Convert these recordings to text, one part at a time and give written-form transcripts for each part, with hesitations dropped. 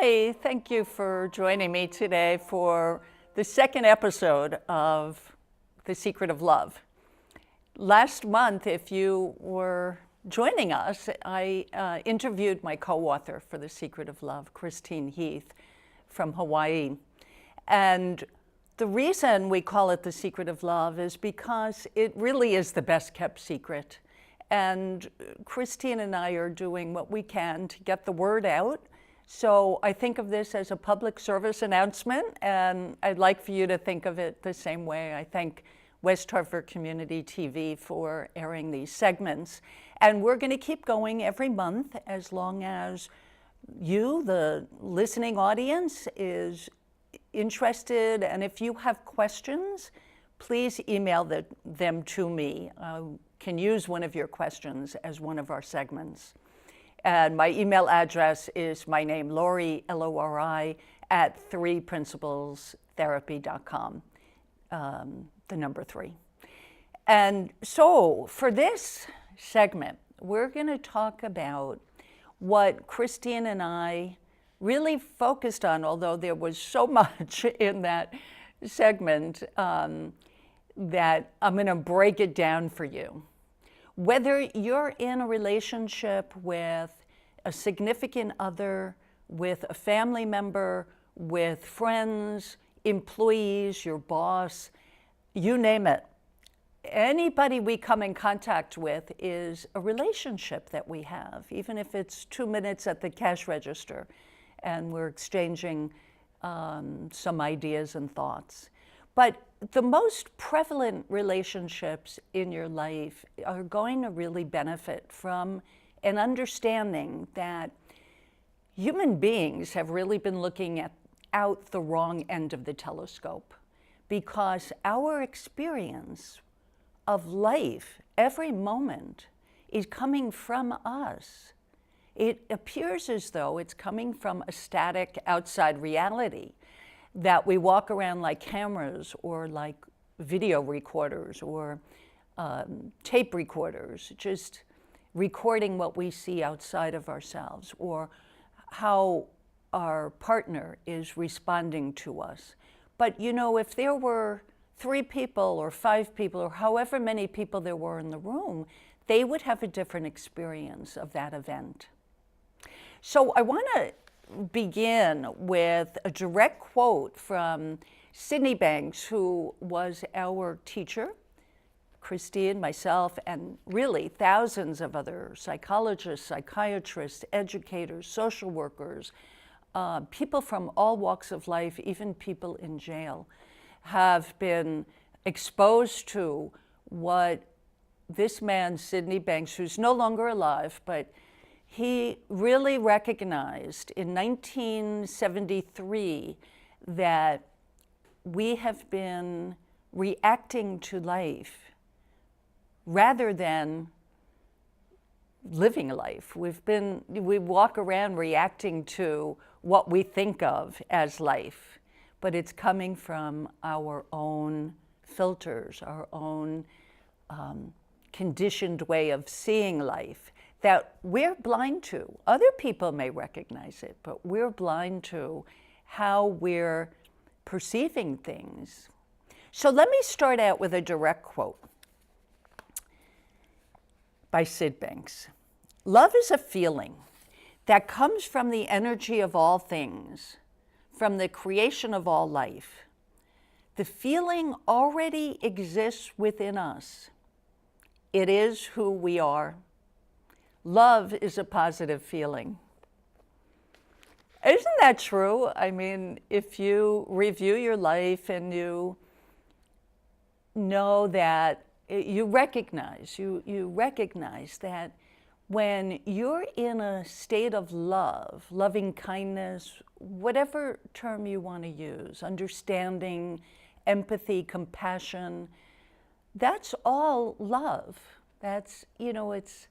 Hi, thank you for joining me today for the second episode of The Secret of Love. Last month, if you were joining us, I interviewed my co-author for The Secret of Love, Christine Heath from Hawaii. And the reason we call it The Secret of Love is because it really is the best kept secret. And Christine and I are doing what we can to get the word out. So I think of this as a public service announcement, and I'd like for you to think of it the same way. I thank West Hartford Community TV for airing these segments. And we're going to keep going every month as long as you, the listening audience, is interested. And if you have questions, please email them to me. Can use one of your questions as one of our segments. And my email address is my name, Lori, Lori, at 3principlestherapy.com, the number 3. And so for this segment, we're going to talk about what Christine and I really focused on, although there was so much in that segment that I'm going to break it down for you. Whether you're in a relationship with a significant other, with a family member, with friends, employees, your boss, you name it. Anybody we come in contact with is a relationship that we have, even if it's 2 minutes at the cash register and we're exchanging some ideas and thoughts. But the most prevalent relationships in your life are going to really benefit from an understanding that human beings have really been looking out the wrong end of the telescope, because our experience of life every moment is coming from us. It appears as though it's coming from a static outside reality, that we walk around like cameras or like video recorders or tape recorders, just recording what we see outside of ourselves or how our partner is responding to us. But you know, if there were 3 people or 5 people or however many people there were in the room, they would have a different experience of that event. So I want to begin with a direct quote from Sydney Banks, who was our teacher, Christine, myself, and really thousands of other psychologists, psychiatrists, educators, social workers, people from all walks of life, even people in jail, have been exposed to what this man, Sydney Banks, who's no longer alive, but he really recognized in 1973 that we have been reacting to life rather than living life. We walk around reacting to what we think of as life, but it's coming from our own filters, our own conditioned way of seeing life that we're blind to. Other people may recognize it, but we're blind to how we're perceiving things. So let me start out with a direct quote by Sid Banks. Love is a feeling that comes from the energy of all things, from the creation of all life. The feeling already exists within us. It is who we are. Love is a positive feeling. Isn't that true? I mean, if you review your life and you know that you recognize that when you're in a state of love, loving kindness, whatever term you want to use, understanding, empathy, compassion, that's all love. That's, you know, it's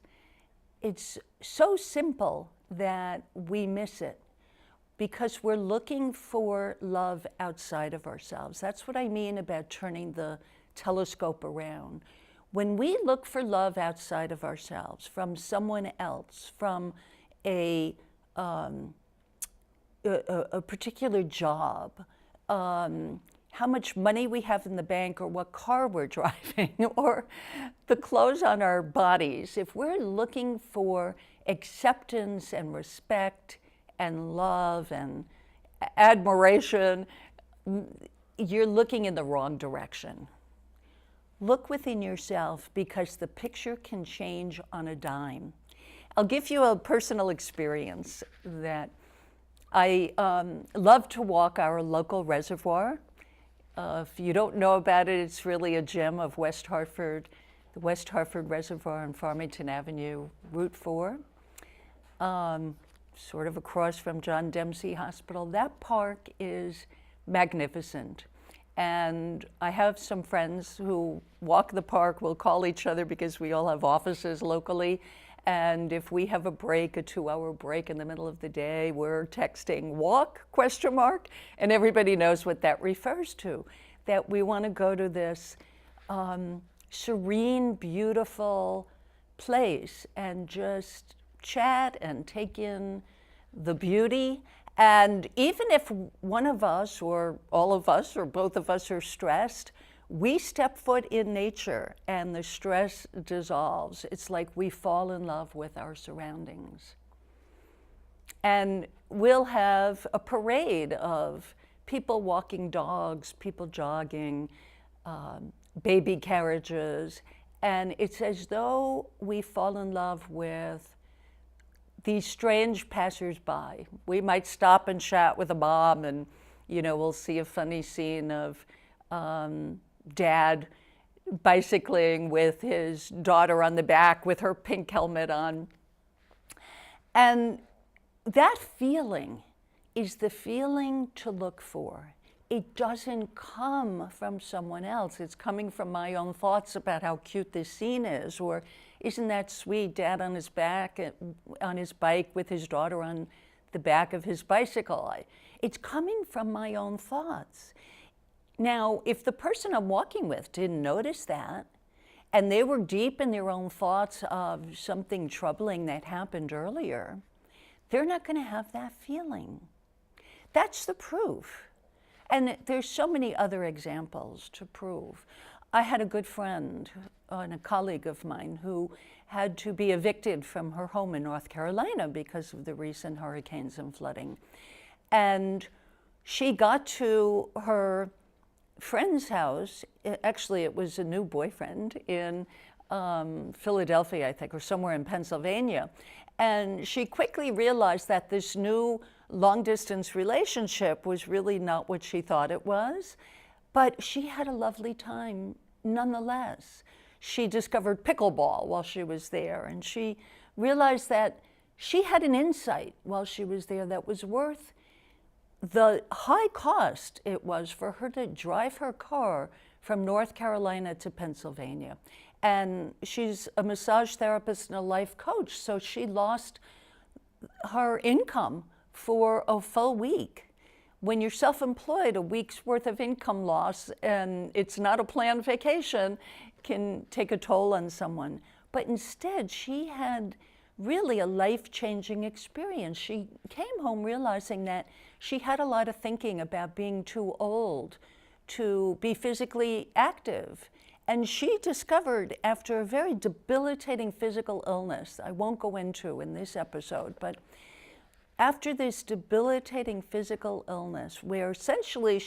so simple that we miss it because we're looking for love outside of ourselves. That's what I mean about turning the telescope around. When we look for love outside of ourselves, from someone else, from a a particular job, how much money we have in the bank, or what car we're driving, or the clothes on our bodies, if we're looking for acceptance and respect and love and admiration, you're looking in the wrong direction. Look within yourself, because the picture can change on a dime. I'll give you a personal experience that I love to walk our local reservoir. If you don't know about it, it's really a gem of West Hartford, the West Hartford Reservoir on Farmington Avenue, Route 4, sort of across from John Dempsey Hospital. That park is magnificent. And I have some friends who walk the park. We'll call each other because we all have offices locally. And if we have a break, a 2-hour break in the middle of the day, we're texting walk, ? And everybody knows what that refers to, that we want to go to this serene, beautiful place and just chat and take in the beauty. And even if one of us or all of us or both of us are stressed, we step foot in nature and the stress dissolves. It's like we fall in love with our surroundings. And we'll have a parade of people walking dogs, people jogging, baby carriages, and it's as though we fall in love with these strange passersby. We might stop and chat with a mom, and we'll see a funny scene of dad bicycling with his daughter on the back with her pink helmet on. And that feeling is the feeling to look for. It doesn't come from someone else. It's coming from my own thoughts about how cute this scene is, or isn't that sweet, dad on his back, on his bike with his daughter on the back of his bicycle. It's coming from my own thoughts. Now, if the person I'm walking with didn't notice that, and they were deep in their own thoughts of something troubling that happened earlier, they're not going to have that feeling. That's the proof. And there's so many other examples to prove. I had a good friend and a colleague of mine who had to be evicted from her home in North Carolina because of the recent hurricanes and flooding. And she got to her friend's house. Actually, it was a new boyfriend in Philadelphia, I think, or somewhere in Pennsylvania. And she quickly realized that this new long-distance relationship was really not what she thought it was. But she had a lovely time nonetheless. She discovered pickleball while she was there, and she realized that she had an insight while she was there that was worth the high cost it was for her to drive her car from North Carolina to Pennsylvania. And she's a massage therapist and a life coach, so she lost her income for a full week. When you're self-employed, a week's worth of income loss, and it's not a planned vacation, can take a toll on someone. But instead, she had really a life-changing experience. She came home realizing that she had a lot of thinking about being too old to be physically active. And she discovered, after a very debilitating physical illness, I won't go into in this episode, but after this debilitating physical illness, where essentially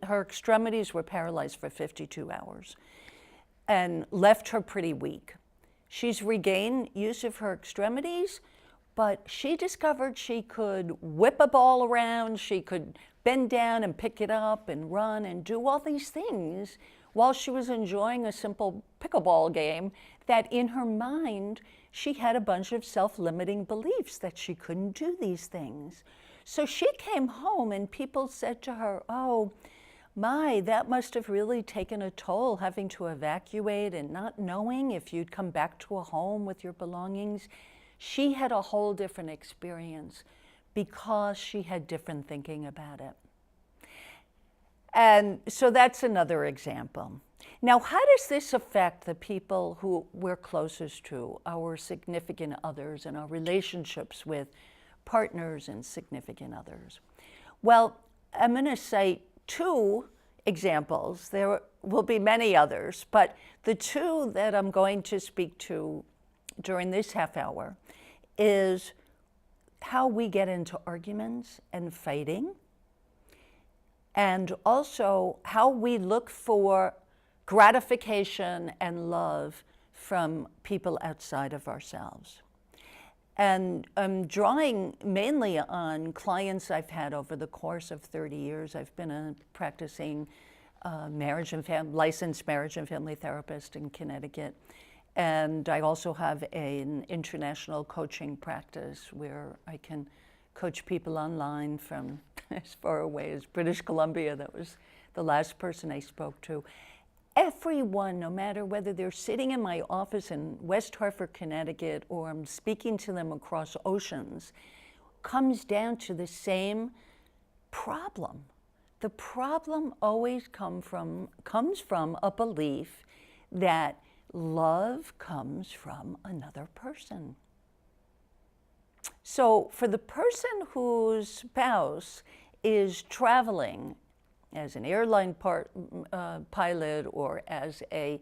her extremities were paralyzed for 52 hours and left her pretty weak. She's regained use of her extremities, but she discovered she could whip a ball around, she could bend down and pick it up and run and do all these things while she was enjoying a simple pickleball game, that in her mind, she had a bunch of self-limiting beliefs that she couldn't do these things. So she came home and people said to her, "Oh, my, that must have really taken a toll, having to evacuate and not knowing if you'd come back to a home with your belongings." She had a whole different experience because she had different thinking about it. And so that's another example. Now, how does this affect the people who we're closest to, our significant others, and our relationships with partners and significant others? Well, I'm going to cite two examples. There will be many others, but the two that I'm going to speak to during this half hour is how we get into arguments and fighting, and also how we look for gratification and love from people outside of ourselves. And I'm drawing mainly on clients I've had over the course of 30 years. I've been a practicing licensed marriage and family therapist in Connecticut. And I also have an international coaching practice where I can coach people online from as far away as British Columbia. That was the last person I spoke to. Everyone, no matter whether they're sitting in my office in West Hartford, Connecticut, or I'm speaking to them across oceans, comes down to the same problem. The problem always comes from a belief that love comes from another person. So for the person whose spouse is traveling as an airline pilot or as a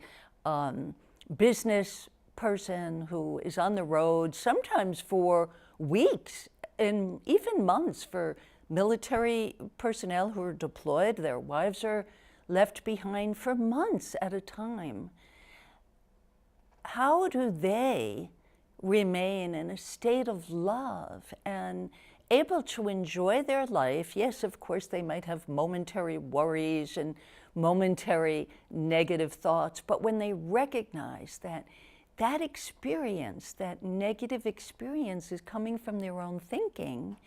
business person who is on the road, sometimes for weeks and even months, for military personnel who are deployed, their wives are left behind for months at a time. How do they remain in a state of love and able to enjoy their life? Yes, of course, they might have momentary worries and momentary negative thoughts, but when they recognize that that experience, that negative experience is coming from their own thinking,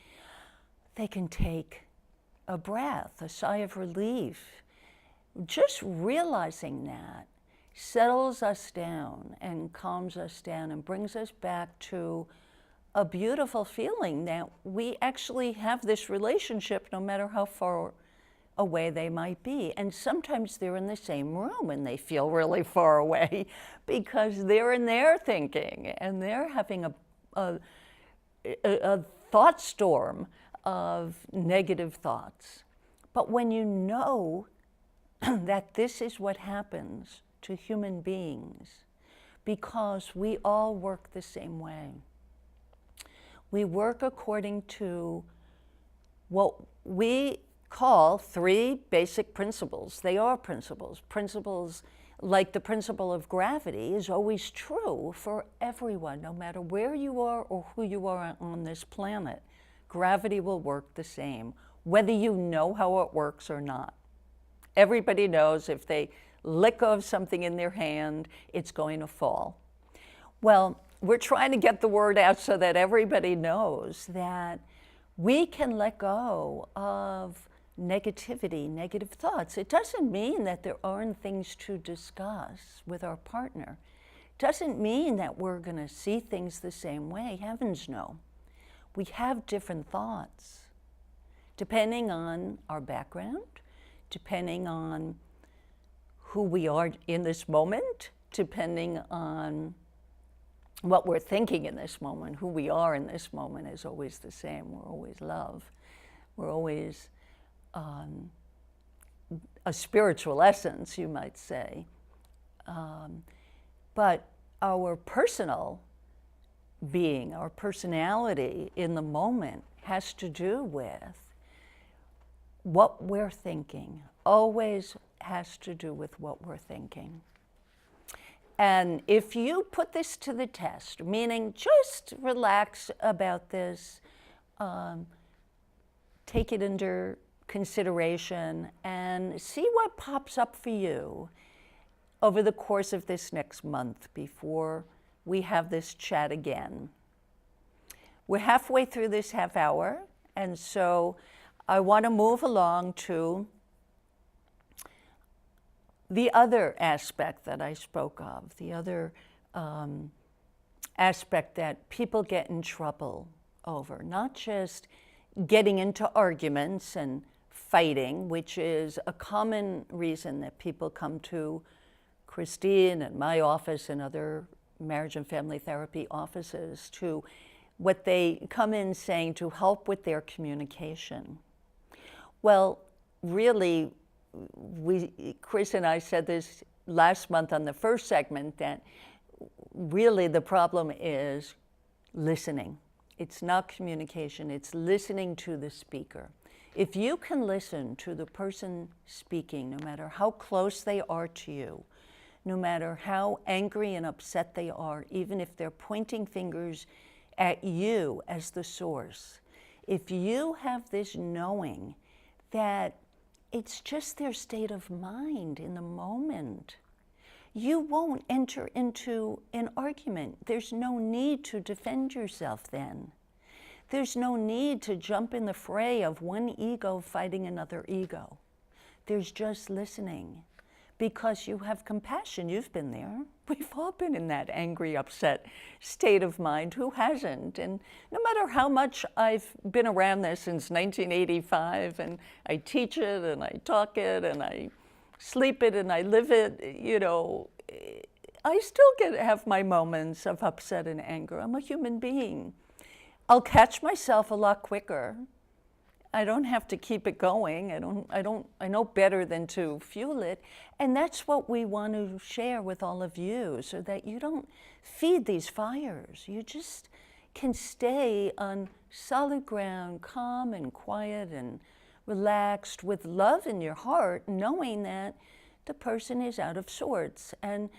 they can take a breath, a sigh of relief. Just realizing that settles us down and calms us down and brings us back to a beautiful feeling that we actually have this relationship no matter how far away they might be. And sometimes they're in the same room and they feel really far away because they're in their thinking and they're having a thought storm of negative thoughts. But when you know that this is what happens to human beings, because we all work the same way. We work according to what we call three basic principles. They are principles. Principles like the principle of gravity is always true for everyone, no matter where you are or who you are on this planet. Gravity will work the same, whether you know how it works or not. Everybody knows if they let go of something in their hand, it's going to fall. Well, we're trying to get the word out so that everybody knows that we can let go of negativity, negative thoughts. It doesn't mean that there aren't things to discuss with our partner. It doesn't mean that we're going to see things the same way. Heavens no. We have different thoughts depending on our background, depending on who we are in this moment, depending on what we're thinking in this moment. Who we are in this moment is always the same. We're always love. We're always a spiritual essence, you might say. But our personal being, our personality in the moment has to do with what we're thinking. Always has to do with what we're thinking. And if you put this to the test, meaning just relax about this, take it under consideration and see what pops up for you over the course of this next month before we have this chat again. We're halfway through this half hour, and so I want to move along to the other aspect that I spoke of, the other aspect that people get in trouble over, not just getting into arguments and fighting, which is a common reason that people come to Christine and my office and other marriage and family therapy offices, to what they come in saying to help with their communication. Well, really, Chris and I said this last month on the first segment, that really the problem is listening. It's not communication, it's listening to the speaker. If you can listen to the person speaking, no matter how close they are to you, no matter how angry and upset they are, even if they're pointing fingers at you as the source, if you have this knowing that it's just their state of mind in the moment, you won't enter into an argument. There's no need to defend yourself then. There's no need to jump in the fray of one ego fighting another ego. There's just listening, because you have compassion. You've been there. We've all been in that angry, upset state of mind. Who hasn't? And no matter how much I've been around this since 1985, and I teach it, and I talk it, and I sleep it, and I live it, I still have my moments of upset and anger. I'm a human being. I'll catch myself a lot quicker. I don't have to keep it going. I know better than to fuel it. And that's what we want to share with all of you, so that you don't feed these fires. You just can stay on solid ground, calm and quiet and relaxed, with love in your heart, knowing that the person is out of sorts. And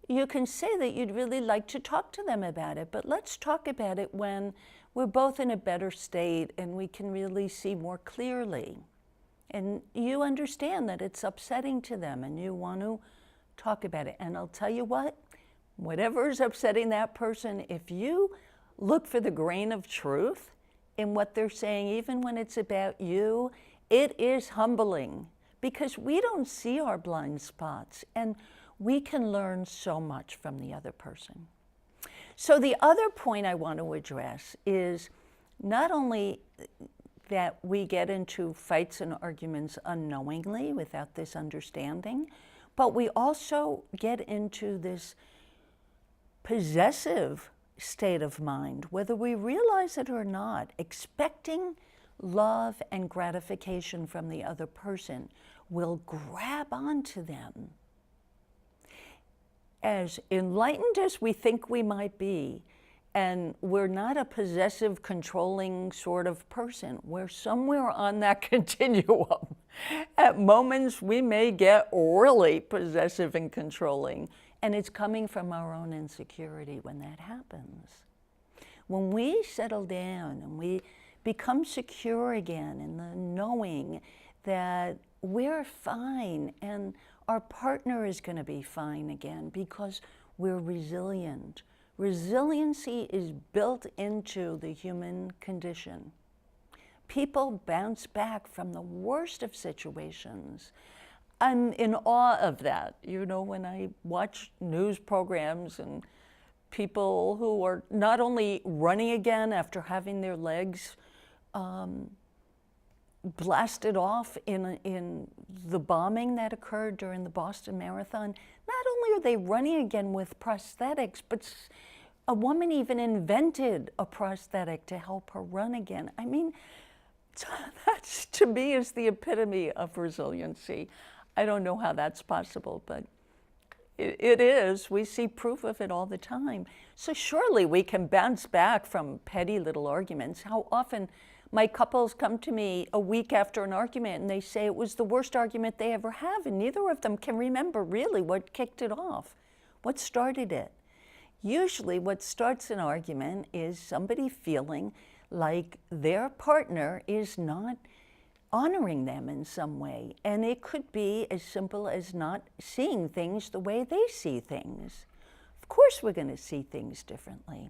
you can say that you'd really like to talk to them about it, but let's talk about it when we're both in a better state and we can really see more clearly. And you understand that it's upsetting to them and you want to talk about it. And I'll tell you what, whatever is upsetting that person, if you look for the grain of truth in what they're saying, even when it's about you, it is humbling, because we don't see our blind spots and we can learn so much from the other person. So the other point I want to address is not only that we get into fights and arguments unknowingly without this understanding, but we also get into this possessive state of mind, whether we realize it or not, expecting love and gratification from the other person. Will grab onto them. As enlightened as we think we might be, and we're not a possessive, controlling sort of person, we're somewhere on that continuum. At moments we may get really possessive and controlling, and it's coming from our own insecurity when that happens. When we settle down and we become secure again in the knowing that we're fine and our partner is going to be fine again because we're resilient. Resiliency is built into the human condition. People bounce back from the worst of situations. I'm in awe of that. When I watch news programs and people who are not only running again after having their legs blasted off in the bombing that occurred during the Boston Marathon. Not only are they running again with prosthetics, but a woman even invented a prosthetic to help her run again. I mean, that to me is the epitome of resiliency. I don't know how that's possible, but it is. We see proof of it all the time. So surely we can bounce back from petty little arguments. How often my couples come to me a week after an argument and they say it was the worst argument they ever have, and neither of them can remember really what kicked it off, what started it. Usually what starts an argument is somebody feeling like their partner is not honoring them in some way. And it could be as simple as not seeing things the way they see things. Of course we're going to see things differently.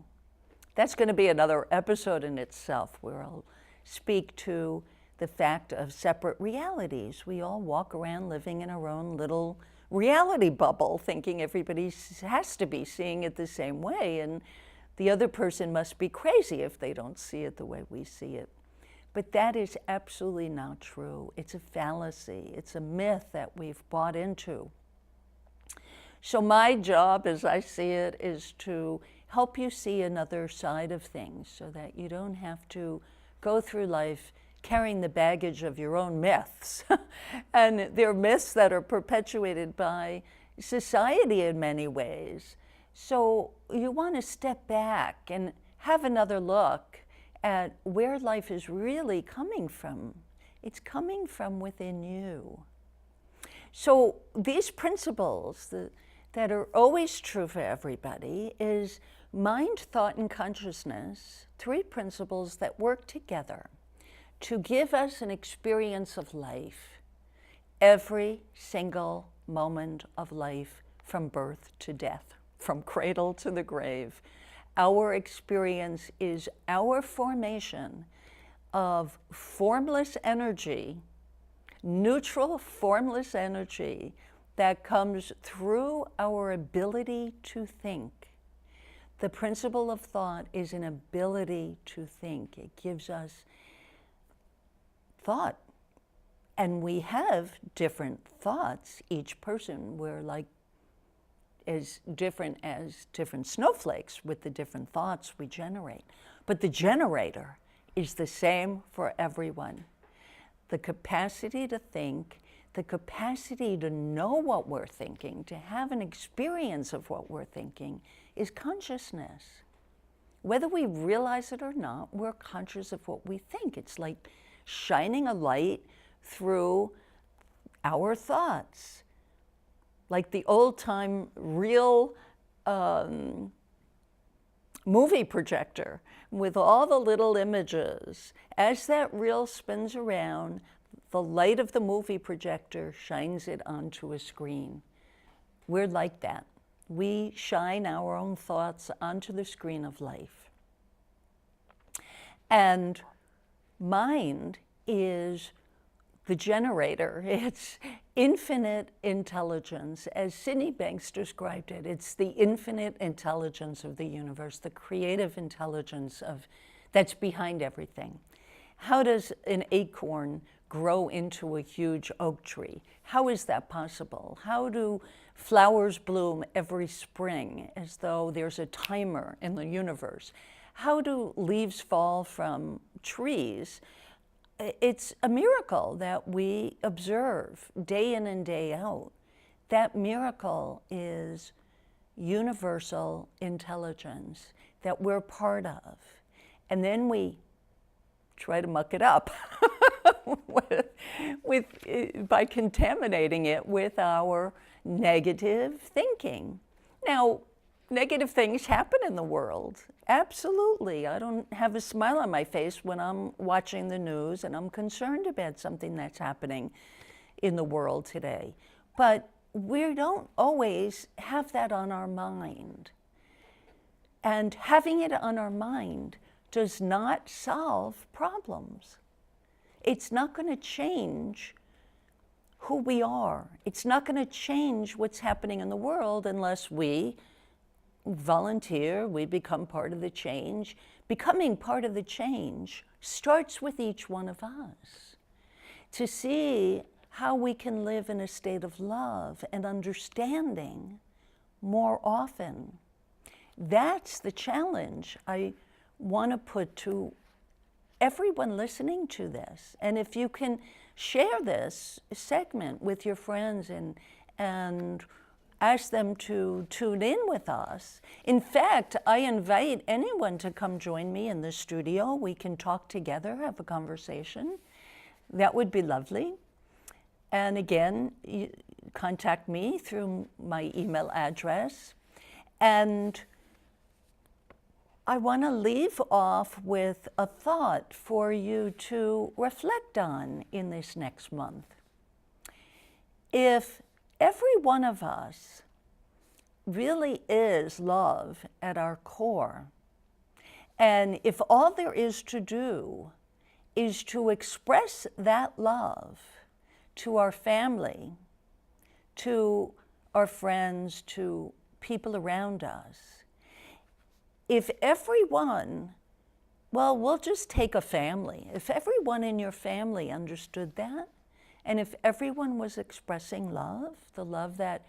That's going to be another episode in itself where I'll speak to the fact of separate realities. We all walk around living in our own little reality bubble, thinking everybody has to be seeing it the same way, and the other person must be crazy if they don't see it the way we see it. But that is absolutely not true. It's a fallacy. It's a myth that we've bought into. So my job, as I see it, is to help you see another side of things so that you don't have to go through life carrying the baggage of your own myths. And they're myths that are perpetuated by society in many ways. So you want to step back and have another look at where life is really coming from. It's coming from within you. So these principles that are always true for everybody is mind, thought, and consciousness, 3 principles that work together to give us an experience of life every single moment of life, from birth to death, from cradle to the grave. Our experience is our formation of formless energy, neutral formless energy that comes through our ability to think. The principle of thought is an ability to think. It gives us thought. And we have different thoughts. Each person, we're like as different snowflakes with the different thoughts we generate. But the generator is the same for everyone. The capacity to think, the capacity to know what we're thinking, to have an experience of what we're thinking, is consciousness. Whether we realize it or not, we're conscious of what we think. It's like shining a light through our thoughts. Like the old-time real movie projector with all the little images. As that reel spins around, the light of the movie projector shines it onto a screen. We're like that. We shine our own thoughts onto the screen of life. And mind is the generator. It's infinite intelligence. As Sydney Banks described it, it's the infinite intelligence of the universe, the creative intelligence that's behind everything. How does an acorn grow into a huge oak tree? How is that possible? How do flowers bloom every spring as though there's a timer in the universe? How do leaves fall from trees? It's a miracle that we observe day in and day out. That miracle is universal intelligence that we're part of. And then we try to muck it up by contaminating it with our negative thinking. Now, negative things happen in the world. Absolutely. I don't have a smile on my face when I'm watching the news and I'm concerned about something that's happening in the world today. But we don't always have that on our mind. And having it on our mind does not solve problems. It's not going to change who we are. It's not going to change what's happening in the world unless we volunteer, we become part of the change. Becoming part of the change starts with each one of us. To see how we can live in a state of love and understanding more often. That's the challenge I want to put to everyone listening to this. And if you can share this segment with your friends and ask them to tune in with us. In fact, I invite anyone to come join me in the studio. We can talk together, have a conversation. That would be lovely. And again, contact me through my email address. And I want to leave off with a thought for you to reflect on in this next month. If every one of us really is love at our core, and if all there is to do is to express that love to our family, to our friends, to people around us, if everyone, well, we'll just take a family. If everyone in your family understood that, and if everyone was expressing love, the love that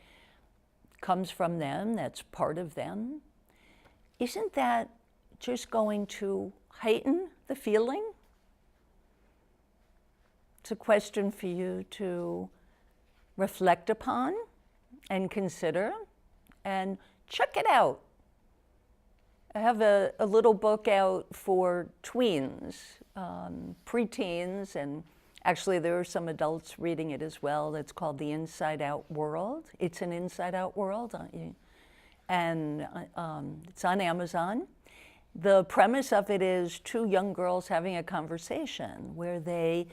comes from them, that's part of them, isn't that just going to heighten the feeling? It's a question for you to reflect upon and consider and check it out. I have a little book out for tweens, preteens, and actually there are some adults reading it as well. It's called The Inside Out World. It's an Inside Out World, and it's on Amazon. The premise of it is two young girls having a conversation where they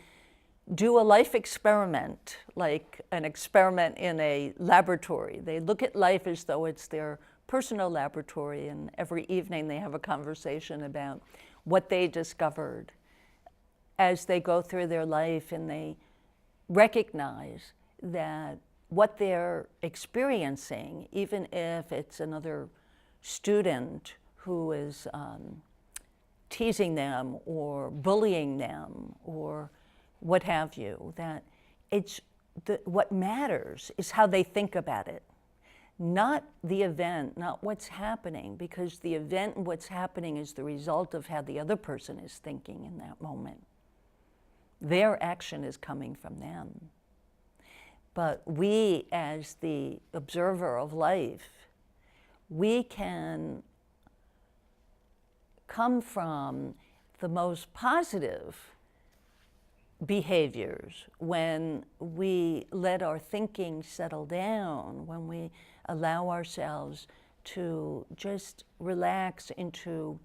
do a life experiment, like an experiment in a laboratory. They look at life as though it's their personal laboratory, and every evening they have a conversation about what they discovered as they go through their life, and they recognize that what they're experiencing, even if it's another student who is teasing them or bullying them or what have you, that it's what matters is how they think about it, not the event, not what's happening, because the event and what's happening is the result of how the other person is thinking in that moment. Their action is coming from them. But we, as the observer of life, we can come from the most positive behaviors when we let our thinking settle down, when we allow ourselves to just relax into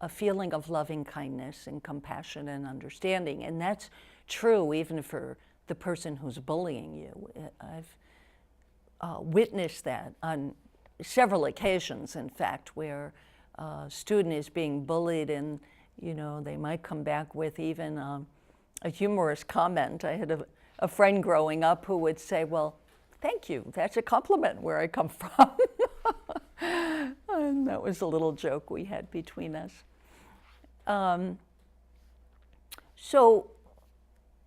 a feeling of loving kindness and compassion and understanding. And that's true even for the person who's bullying you. I've witnessed that on several occasions, in fact, where a student is being bullied and, they might come back with even a humorous comment. I had a friend growing up who would say, well, thank you, that's a compliment where I come from. And that was a little joke we had between us. So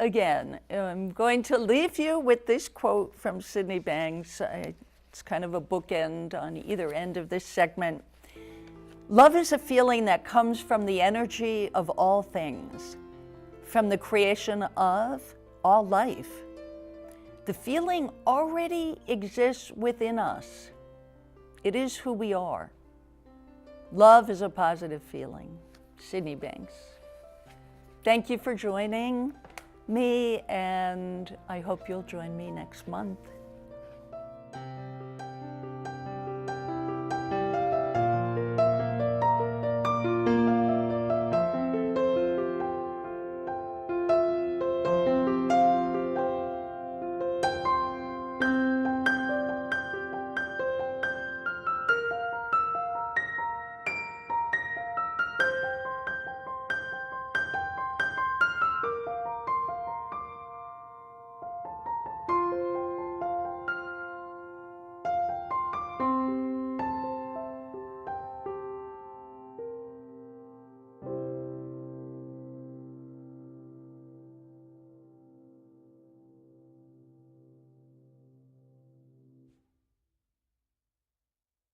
again, I'm going to leave you with this quote from Sydney Banks. It's kind of a bookend on either end of this segment. Love is a feeling that comes from the energy of all things, from the creation of all life. The feeling already exists within us. It is who we are. Love is a positive feeling. Sydney Banks. Thank you for joining me, and I hope you'll join me next month.